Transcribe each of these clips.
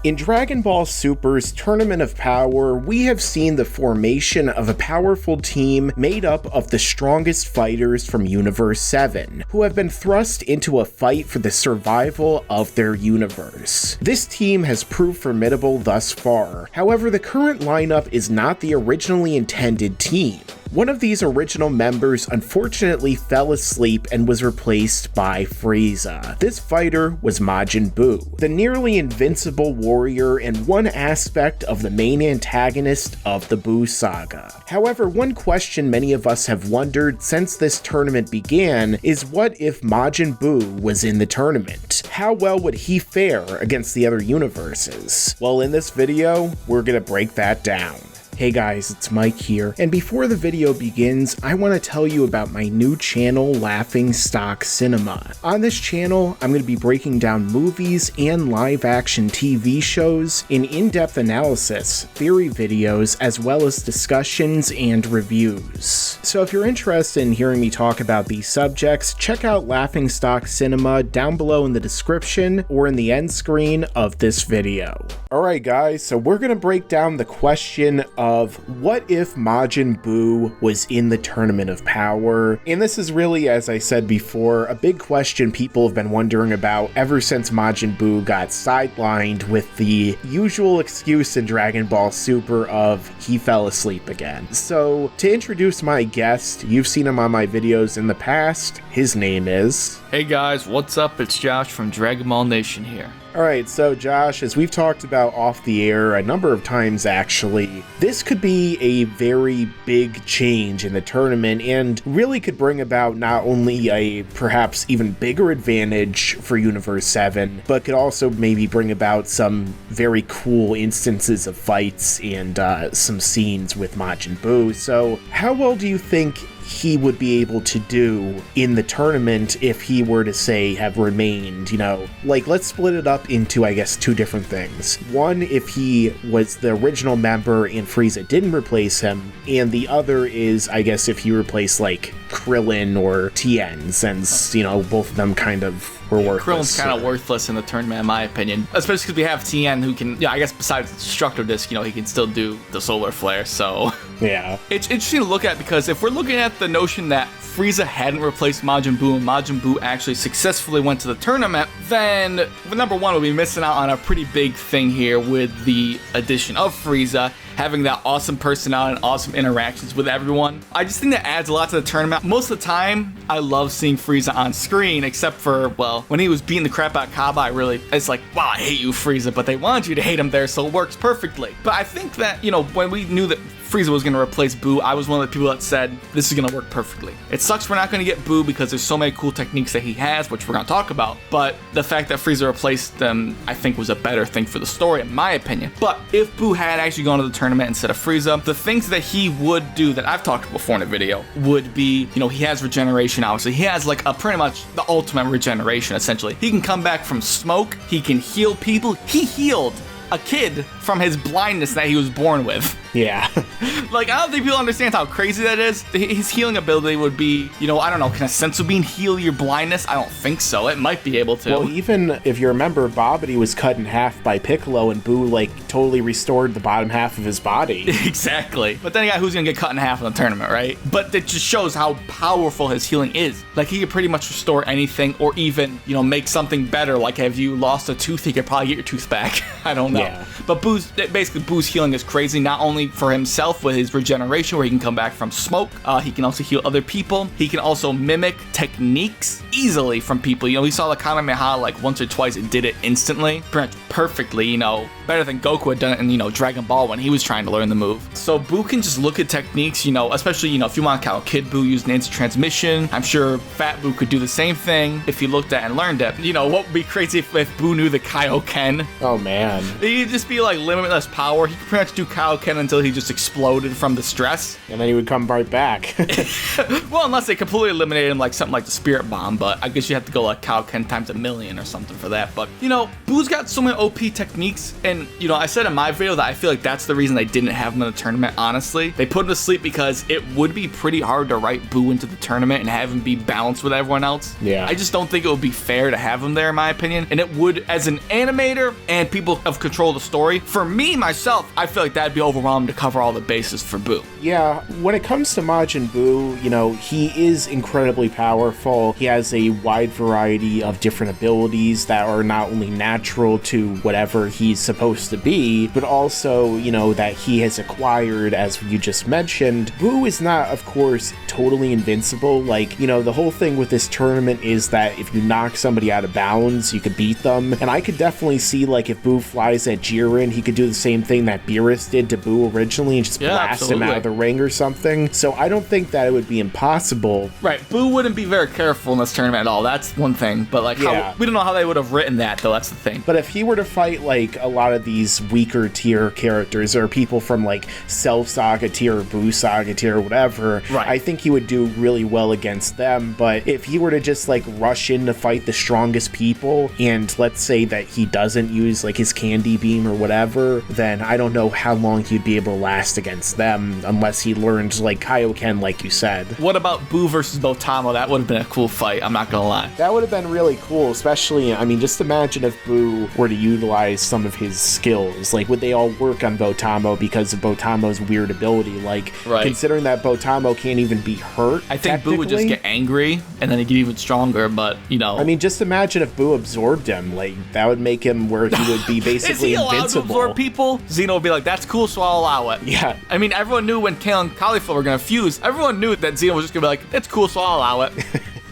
In Dragon Ball Super's Tournament of Power, we have seen the formation of a powerful team made up of the strongest fighters from Universe 7, who have been thrust into a fight for the survival of their universe. This team has proved formidable thus far, however the current lineup is not the originally intended team. One of these original members unfortunately fell asleep and was replaced by Frieza. This fighter was Majin Buu, the nearly invincible warrior and one aspect of the main antagonist of the Buu saga. However, one question many of us have wondered since this tournament began is what if Majin Buu was in the tournament? How well would he fare against the other universes? Well, in this video, we're gonna break that down. Hey guys, it's Mike here, and before the video begins, I want to tell you about my new channel, Laughingstock Cinema. On this channel, I'm going to be breaking down movies and live-action TV shows in in-depth analysis, theory videos, as well as discussions and reviews. So if you're interested in hearing me talk about these subjects, check out Laughingstock Cinema down below in the description or in the end screen of this video. Alright guys, so we're going to break down the question of what if Majin Buu was in the Tournament of Power? And this is really, as I said before, a big question people have been wondering about ever since Majin Buu got sidelined with the usual excuse in Dragon Ball Super of he fell asleep again. So to introduce my guest, you've seen him on my videos in the past. His name is... Hey guys, what's up? It's Josh from Dragon Ball Nation here. Alright, so Josh, as we've talked about off the air a number of times actually, this could be a very big change in the tournament and really could bring about not only a perhaps even bigger advantage for Universe 7, but could also maybe bring about some very cool instances of fights and some scenes with Majin Buu. So how well do you think he would be able to do in the tournament if he were to, say, have remained, you know, like, let's split it up into, I guess, two different things. One, if he was the original member and Frieza didn't replace him, and the other is, I guess, if he replaced, like, Krillin or Tien, since, you know, both of them kind of were worthless. Krillin's kind of worthless in the tournament, in my opinion. Especially because we have Tien who can, yeah, I guess besides Destructo Disc, you know, he can still do the Solar Flare, so... Yeah. It's interesting to look at because if we're looking at the notion that Frieza hadn't replaced Majin Buu and Majin Buu actually successfully went to the tournament, then number one, we'll be missing out on a pretty big thing here with the addition of Frieza, having that awesome personality and awesome interactions with everyone. I just think that adds a lot to the tournament. Most of the time, I love seeing Frieza on screen, except for, well, when he was beating the crap out of Kaba, it's like, wow, I hate you, Frieza, but they wanted you to hate him there, so it works perfectly. But I think that, you know, when we knew that Frieza was going to replace Buu, I was one of the people that said, this is going to work perfectly. It sucks we're not going to get Buu because there's so many cool techniques that he has, which we're going to talk about, but the fact that Frieza replaced them, I think, was a better thing for the story, in my opinion. But if Buu had actually gone to the tournament instead of Frieza, the things that he would do that I've talked before in a video would be, you know, he has regeneration, obviously. He has, like, a pretty much the ultimate regeneration, essentially. He can come back from smoke, he can heal people. He healed a kid from his blindness that he was born with. Yeah. Like, I don't think people understand how crazy that is. His healing ability would be, you know, I don't know, can a sensu bean heal your blindness? I don't think so. It might be able to. Well, even if you remember, Babidi was cut in half by Piccolo, and Buu, like, totally restored the bottom half of his body. Exactly. But then again, who's gonna get cut in half in the tournament, right? But it just shows how powerful his healing is. Like, he could pretty much restore anything, or even, you know, make something better. Like, if you lost a tooth, he could probably get your tooth back. I don't know. Yeah. But Buu's healing is crazy, not only for himself with his regeneration, where he can come back from smoke, he can also heal other people. He can also mimic techniques easily from people. You know, we saw the Kamehameha like once or twice, it did it instantly, pretty much perfectly, you know, better than Goku had done it in, you know, Dragon Ball when he was trying to learn the move. So Buu can just look at techniques, you know, especially, you know, if you want to count Kid Buu using instant transmission, I'm sure Fat Buu could do the same thing if he looked at and learned it. You know, what would be crazy if Buu knew the Kaioken? Oh man. He'd just be like limitless power. He could pretty much do Kaioken until until he just exploded from the stress. And then he would come right back. Well, unless they completely eliminated him, like something like the Spirit Bomb, but I guess you have to go like Kaioken times 1,000,000 or something for that. But, you know, Buu's got so many OP techniques, and, you know, I said in my video that I feel like that's the reason they didn't have him in the tournament, honestly. They put him to sleep because it would be pretty hard to write Buu into the tournament and have him be balanced with everyone else. Yeah. I just don't think it would be fair to have him there, in my opinion, and it would, as an animator and people of control of the story, for me, myself, I feel like that'd be overwhelming to cover all the bases for Buu. Yeah, when it comes to Majin Buu, you know, he is incredibly powerful. He has a wide variety of different abilities that are not only natural to whatever he's supposed to be, but also, you know, that he has acquired, as you just mentioned. Buu is not, of course, totally invincible. Like, you know, the whole thing with this tournament is that if you knock somebody out of bounds, you could beat them. And I could definitely see, like, if Buu flies at Jiren, he could do the same thing that Beerus did to Buu originally and just blast him out of the ring or something. So I don't think that it would be impossible. Right, Buu wouldn't be very careful in this tournament at all. That's one thing. But, like, how, we don't know how they would have written that, though. That's the thing. But if he were to fight, like, a lot of these weaker tier characters or people from, like, Self Saga tier or Buu Saga tier or whatever, I think he would do really well against them. But if he were to just, like, rush in to fight the strongest people, and let's say that he doesn't use, like, his candy beam or whatever, then I don't know how long he'd be able to last against them unless he learned, like, Kaioken, like you said. What about Buu versus Botamo? That would have been a cool fight, I'm not gonna lie. That would have been really cool, especially, I mean, just imagine if Buu were to utilize some of his skills. Like, would they all work on Botamo because of Botamo's weird ability? Like, considering that Botamo can't even be hurt, I think Buu would just get angry, and then he'd get even stronger, but, you know. I mean, just imagine if Buu absorbed him. Like, that would make him where he would be basically Is he allowed invincible. to absorb people? Zeno would be like, that's cool, so I'll allow it. Yeah. I mean, everyone knew when Kale and Cauliflower were gonna fuse, everyone knew that Zeno was just gonna be like, it's cool, so I'll allow it.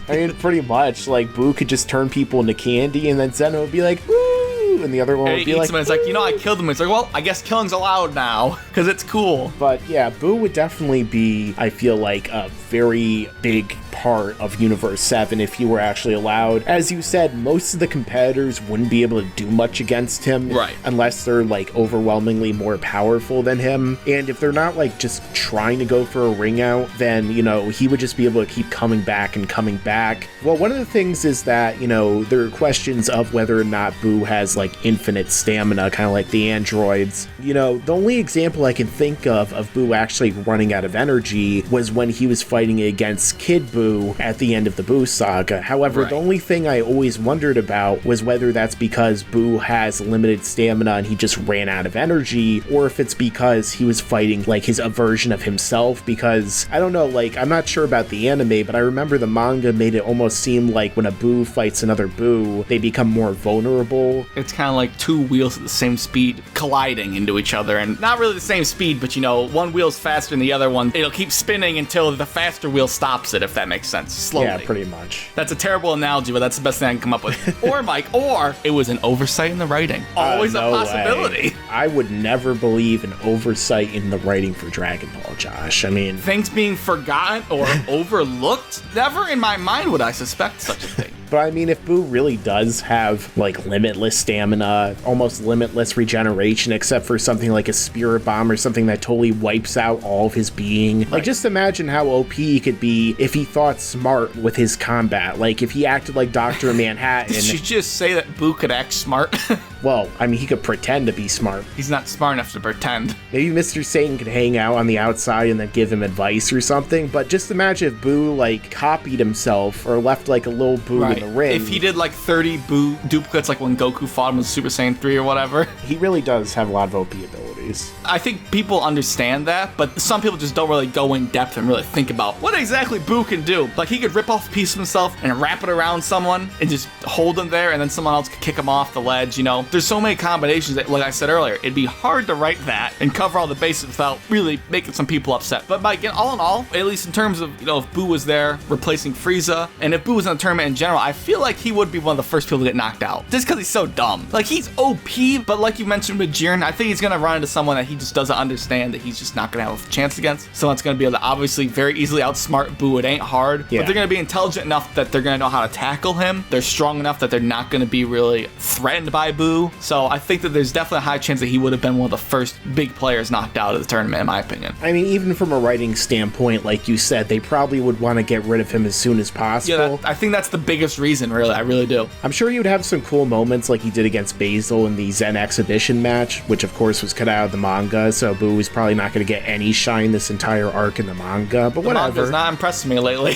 I mean, pretty much. Like, Buu could just turn people into candy, and then Zeno would be like, woo! And the other one would be like, and it's like, you know, I killed him. It's like, well, I guess killing's allowed now, because it's cool. But yeah, Buu would definitely be, I feel like, a very big part of Universe 7 if he were actually allowed. As you said, most of the competitors wouldn't be able to do much against him, unless they're, like, overwhelmingly more powerful than him. And if they're not, like, just trying to go for a ring out, then, you know, he would just be able to keep coming back and coming back. Well, one of the things is that, you know, there are questions of whether or not Buu has, like, infinite stamina, kind of like the androids. You know, the only example I can think of Buu actually running out of energy was when he was fighting against Kid Buu at the end of the Buu saga. However, the only thing I always wondered about was whether that's because Buu has limited stamina and he just ran out of energy, or if it's because he was fighting, like, his version of himself, because, I don't know, like, I'm not sure about the anime, but I remember the manga made it almost seem like when a Buu fights another Buu, they become more vulnerable. It's kind of like two wheels at the same speed colliding into each other, and not really the same speed, but, you know, one wheel's faster than the other one. It'll keep spinning until the faster wheel stops it, if that makes sense. Slowly. Yeah, pretty much. That's a terrible analogy, but that's the best thing I can come up with. Or, Mike, or it was an oversight in the writing. Always a possibility. I would never believe an oversight in the writing for Dragon Ball, Josh. I mean, things being forgotten or overlooked? Never in my mind would I suspect such a thing. But I mean, if Buu really does have, like, limitless stamina, almost limitless regeneration, except for something like a Spirit Bomb or something that totally wipes out all of his being. Like, just imagine how OP he could be if he thought smart with his combat. Like, if he acted like Dr. Manhattan. Did you just say that Buu could act smart? Well, I mean, he could pretend to be smart. He's not smart enough to pretend. Maybe Mr. Satan could hang out on the outside and then give him advice or something, but just imagine if Buu, like, copied himself or left, like, a little Buu in the ring. If he did, like, 30 Buu duplicates, like when Goku fought him with Super Saiyan 3 or whatever. He really does have a lot of OP abilities. I think people understand that, but some people just don't really go in depth and really think about what exactly Buu can do. Like, he could rip off a piece of himself and wrap it around someone and just hold him there, and then someone else could kick him off the ledge, you know? There's so many combinations that, like I said earlier, it'd be hard to write that and cover all the bases without really making some people upset. But, Mike, all in all, at least in terms of, you know, if Buu was there replacing Frieza, and if Buu was in the tournament in general, I feel like he would be one of the first people to get knocked out. Just because he's so dumb. Like, he's OP, but like you mentioned with Jiren, I think he's going to run into someone that he just doesn't understand, that he's just not going to have a chance against. Someone's going to be able to obviously very easily outsmart Buu. It ain't hard, but they're going to be intelligent enough that they're going to know how to tackle him. They're strong enough that they're not going to be really threatened by Buu. Buu. So I think that there's definitely a high chance that he would have been one of the first big players knocked out of the tournament, in my opinion. I mean, even from a writing standpoint, like you said, they probably would want to get rid of him as soon as possible. Yeah, I think that's the biggest reason, really. I really do. I'm sure he would have some cool moments like he did against Basil in the ZEON exhibition match, which of course was cut out of the manga, so Buu is probably not going to get any shine this entire arc in the manga, but whatever. The manga's not impressing me lately.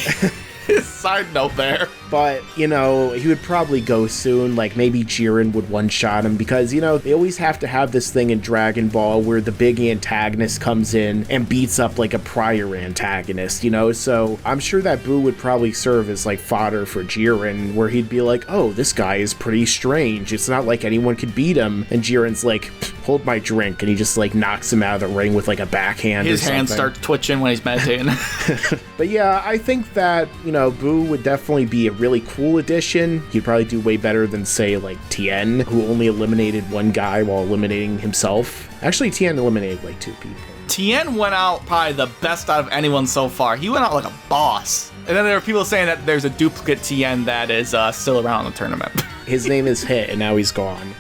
Side note there. But, you know, he would probably go soon, like maybe Jiren would one-shot him, because, you know, they always have to have this thing in Dragon Ball where the big antagonist comes in and beats up like a prior antagonist, you know, so I'm sure that Buu would probably serve as like fodder for Jiren, where he'd be like, oh, this guy is pretty strange, it's not like anyone could beat him, and Jiren's like, hold my drink, and he just like knocks him out of the ring with like a backhand His or something. hands start twitching when he's meditating. But yeah, I think that, you know, Buu would definitely be a really cool addition. He'd probably do way better than, say, like Tien, who only eliminated one guy while eliminating himself. Actually, Tien eliminated like 2 people. Tien went out probably the best out of anyone so far. He went out like a boss. And then there are people saying that there's a duplicate Tien that is still around in the tournament. His name is Hit, and now he's gone.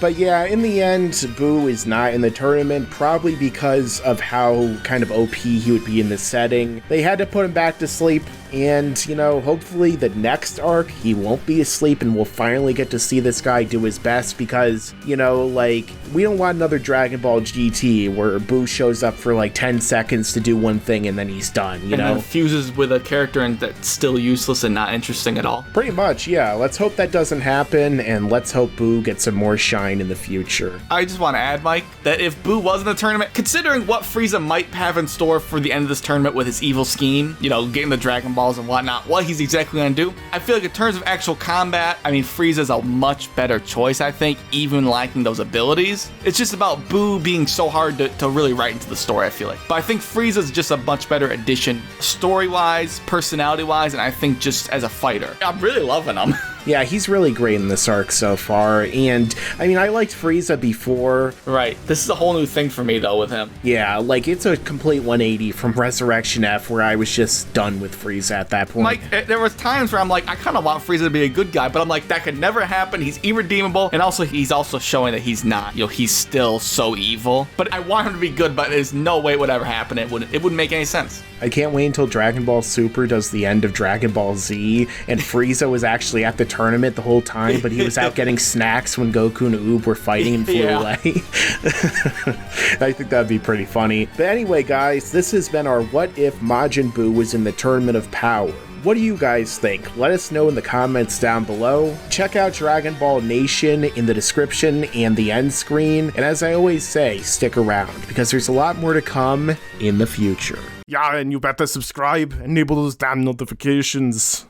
But yeah, in the end, Buu is not in the tournament, probably because of how kind of OP he would be in the setting. They had to put him back to sleep, and, you know, hopefully the next arc, he won't be asleep, and we'll finally get to see this guy do his best, because, you know, like, we don't want another Dragon Ball GT where Buu shows up for like 10 seconds to do one thing and then he's done, you know? And then fuses with a character and that's still useless and not interesting at all. Pretty much, yeah. Let's hope that doesn't happen, and let's hope Buu gets some more shine in the future. I just want to add, Mike, that if Buu was in the tournament, considering what Frieza might have in store for the end of this tournament with his evil scheme, you know, getting the Dragon Balls and whatnot, what he's exactly going to do, I feel like in terms of actual combat, I mean, Frieza's a much better choice, I think, even lacking those abilities. It's just about Buu being so hard to really write into the story, I feel like. But I think Frieza's just a much better addition, story-wise, personality-wise, and I think just as a fighter. I'm really loving him. Yeah, he's really great in this arc so far, and I mean, I liked Frieza before. Right. This is a whole new thing for me, though, with him. Yeah, like, it's a complete 180 from Resurrection F, where I was just done with Frieza at that point. Mike, there was times where I'm like, I kind of want Frieza to be a good guy, but I'm like, that could never happen. He's irredeemable, and also he's also showing that he's not. You know, he's still so evil. But I want him to be good, but there's no way it would ever happen. It wouldn't make any sense. I can't wait until Dragon Ball Super does the end of Dragon Ball Z, and Frieza was actually at the tournament the whole time, but he was out getting snacks when Goku and Oob were fighting and flew away. I think that'd be pretty funny. But anyway, guys, this has been our What If Majin Buu was in the Tournament of Power. What do you guys think? Let us know in the comments down below. Check out Dragon Ball Nation in the description and the end screen. And as I always say, stick around, because there's a lot more to come in the future. Yeah, and you better subscribe, enable those damn notifications.